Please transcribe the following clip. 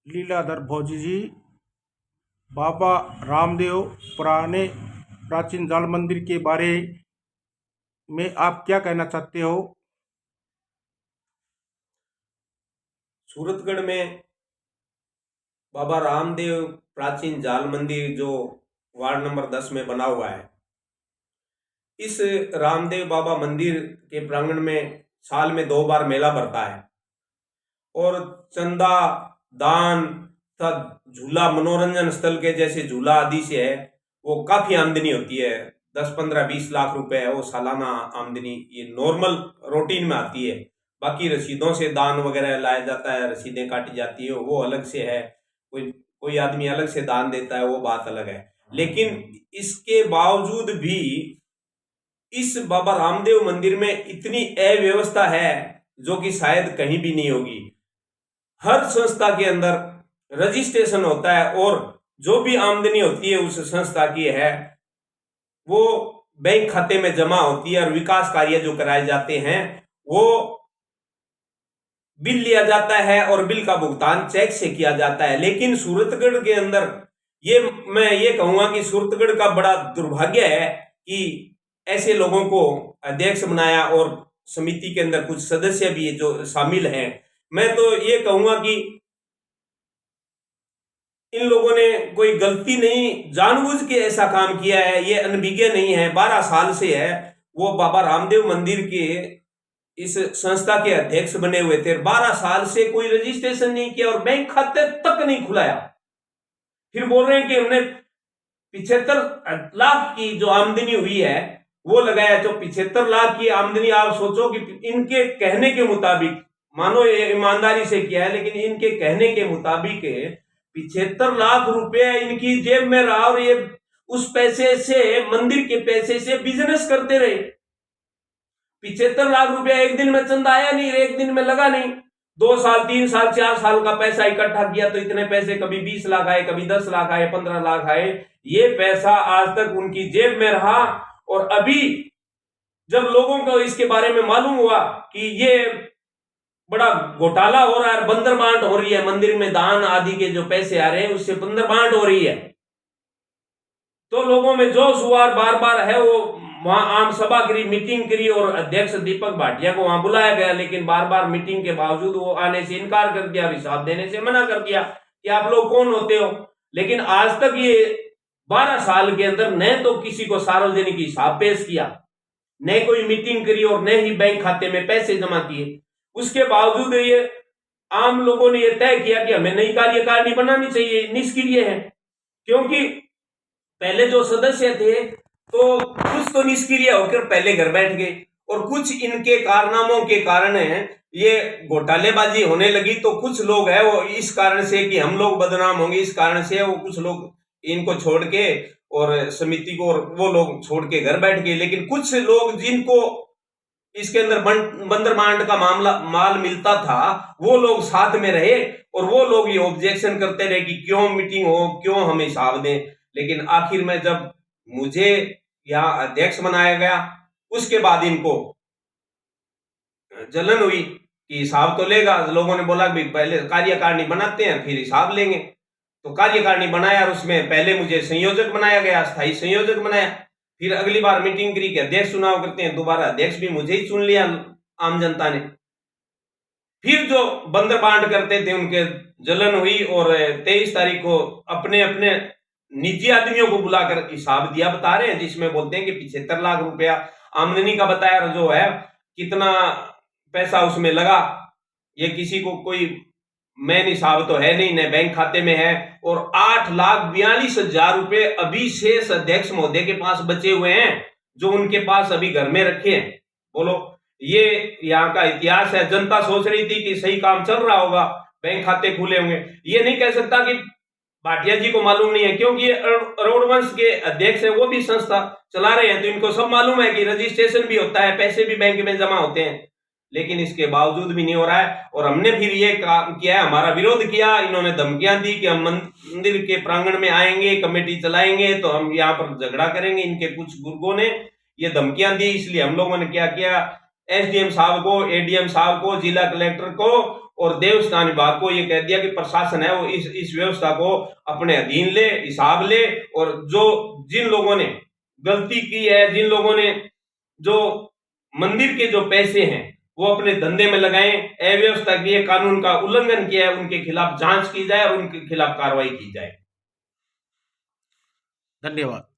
लीलाधर भौजी जी, बाबा रामदेव पुराने प्राचीन जाल मंदिर के बारे में आप क्या कहना चाहते हो? सूरतगढ़ में बाबा रामदेव प्राचीन जाल मंदिर जो वार्ड नंबर 10 में बना हुआ है, इस रामदेव बाबा मंदिर के प्रांगण में साल में 2 बार मेला भरता है और चंदा, दान तथा झूला, मनोरंजन स्थल के जैसे झूला आदि से है वो काफी आमदनी होती है। 10, 15, 20 लाख रुपए है वो सालाना आमदनी, ये नॉर्मल रूटीन में आती है। बाकी रसीदों से दान वगैरह लाया जाता है, रसीदें काटी जाती है, वो अलग से है। कोई कोई आदमी अलग से दान देता है, वो बात अलग है। लेकिन इसके बावजूद भी इस बाबा रामदेव मंदिर में इतनी अव्यवस्था है जो कि शायद कहीं भी नहीं होगी। हर संस्था के अंदर रजिस्ट्रेशन होता है और जो भी आमदनी होती है उस संस्था की है वो बैंक खाते में जमा होती है और विकास कार्य जो कराए जाते हैं वो बिल लिया जाता है और बिल का भुगतान चेक से किया जाता है। लेकिन सूरतगढ़ के अंदर मैं ये कहूंगा कि सूरतगढ़ का बड़ा दुर्भाग्य है कि ऐसे लोगों को अध्यक्ष बनाया और समिति के अंदर कुछ सदस्य भी जो शामिल हैं। मैं तो ये कहूंगा कि इन लोगों ने कोई गलती नहीं, जानबूझ के ऐसा काम किया है, ये अनभिज्ञ नहीं है। 12 साल से है वो बाबा रामदेव मंदिर के इस संस्था के अध्यक्ष बने हुए थे। 12 साल से कोई रजिस्ट्रेशन नहीं किया और बैंक खाते तक नहीं खुलाया। फिर बोल रहे हैं कि हमने 75 लाख की जो आमदनी हुई है वो लगाया। तो 75 लाख की आमदनी आप सोचो कि इनके कहने के मुताबिक, मानो ये ईमानदारी से किया है, लेकिन इनके कहने के मुताबिक 75 लाख रुपए इनकी जेब में रहा और ये उस पैसे से, मंदिर के पैसे से बिजनेस करते रहे। 75 लाख रुपया एक दिन में चंदा आया नहीं, एक दिन में लगा नहीं। 2 साल, 3 साल, 4 साल का पैसा इकट्ठा किया तो इतने पैसे कभी 20 लाख आए, कभी 10 लाख आए, 15 लाख आए। ये पैसा आज तक उनकी जेब में रहा और अभी जब लोगों को इसके बारे में मालूम हुआ कि ये बड़ा घोटाला हो रहा है, बंदरबांट हो रही है, मंदिर में दान आदि के जो पैसे आ रहे हैं उससे बंदरबांट हो रही है, तो लोगों में जोश हुआ। बार बार है वो वहां आम सभा करी, मीटिंग करी और अध्यक्ष दीपक भाटिया को वहां बुलाया गया, लेकिन बार बार मीटिंग के बावजूद वो आने से इनकार कर दिया, हिसाब देने से मना कर दिया कि आप लोग कौन होते हो। लेकिन आज तक ये 12 साल के अंदर न तो किसी को सार्वजनिक हिसाब पेश किया, न कोई मीटिंग करी और न ही बैंक खाते में पैसे जमा किए। उसके बावजूद ये आम लोगों ने यह तय किया कि हमें नई कार्यकारिणी बनानी चाहिए, निष्क्रिय है। क्योंकि पहले जो सदस्य थे तो कुछ तो निष्क्रिय होकर पहले घर बैठ गए और कुछ इनके कारनामों के कारण ये घोटालेबाजी होने लगी। तो कुछ लोग है वो इस कारण से कि हम लोग बदनाम होंगे, इस कारण से वो कुछ लोग इनको छोड़ के और समिति को, और वो लोग छोड़ के घर बैठ गए। लेकिन कुछ लोग जिनको इसके अंदर बंदरबांट का माल मिलता था वो लोग साथ में रहे और वो लोग ये ऑब्जेक्शन करते रहे कि क्यों मीटिंग हो, क्यों हम हिसाब दें। लेकिन आखिर में जब मुझे यहाँ अध्यक्ष बनाया गया उसके बाद इनको जलन हुई कि हिसाब तो लेगा। लोगों ने बोला कि पहले कार्यकारिणी बनाते हैं फिर हिसाब लेंगे। तो कार्यकारिणी बनाया और उसमें पहले मुझे संयोजक बनाया गया, स्थायी संयोजक बनाया। फिर अगली बार मीटिंग करी कि अध्यक्ष चुनाव करते हैं, दोबारा अध्यक्ष भी मुझे ही चुन लिया आम जनता ने। फिर जो बंदरबांट करते थे उनके जलन हुई और 23 तारीख को अपने अपने निजी आदमियों को बुलाकर हिसाब दिया, बता रहे हैं, जिसमें बोलते हैं कि 75 लाख रुपया आमदनी का बताया जो है, कितना पैसा उसमें लगा ये किसी को कोई मेन हिसाब तो है नहीं, न बैंक खाते में है। और 8,42,000 रुपए अभी शेष अध्यक्ष महोदय के पास बचे हुए हैं जो उनके पास अभी घर में रखे हैं। बोलो, ये यहाँ का इतिहास है। जनता सोच रही थी कि सही काम चल रहा होगा, बैंक खाते खुले होंगे। ये नहीं कह सकता कि भाटिया जी को मालूम नहीं है, क्योंकि ये अरोड़ वंश के अध्यक्ष है, वो भी संस्था चला रहे हैं, तो इनको सब मालूम है कि रजिस्ट्रेशन भी होता है, पैसे भी बैंक में जमा होते हैं। लेकिन इसके बावजूद भी नहीं हो रहा है। और हमने फिर ये काम किया है, हमारा विरोध किया। इन्होंने धमकियां दी कि हम मंदिर के प्रांगण में आएंगे, कमेटी चलाएंगे, तो हम यहाँ पर झगड़ा करेंगे। इनके कुछ बुजुर्गों ने ये धमकियां दी, इसलिए हम लोगों ने क्या किया, एसडीएम साहब को, एडीएम साहब को, जिला कलेक्टर को और देवस्थान विभाग को ये कह दिया कि प्रशासन है वो इस व्यवस्था को अपने अधीन ले, हिसाब ले, और जिन लोगों ने गलती की है, जिन लोगों ने जो मंदिर के जो पैसे हैं वो अपने धंधे में लगाएं, अव्यवस्था की है, कानून का उल्लंघन किया है, उनके खिलाफ जांच की जाए और उनके खिलाफ कार्रवाई की जाए। धन्यवाद।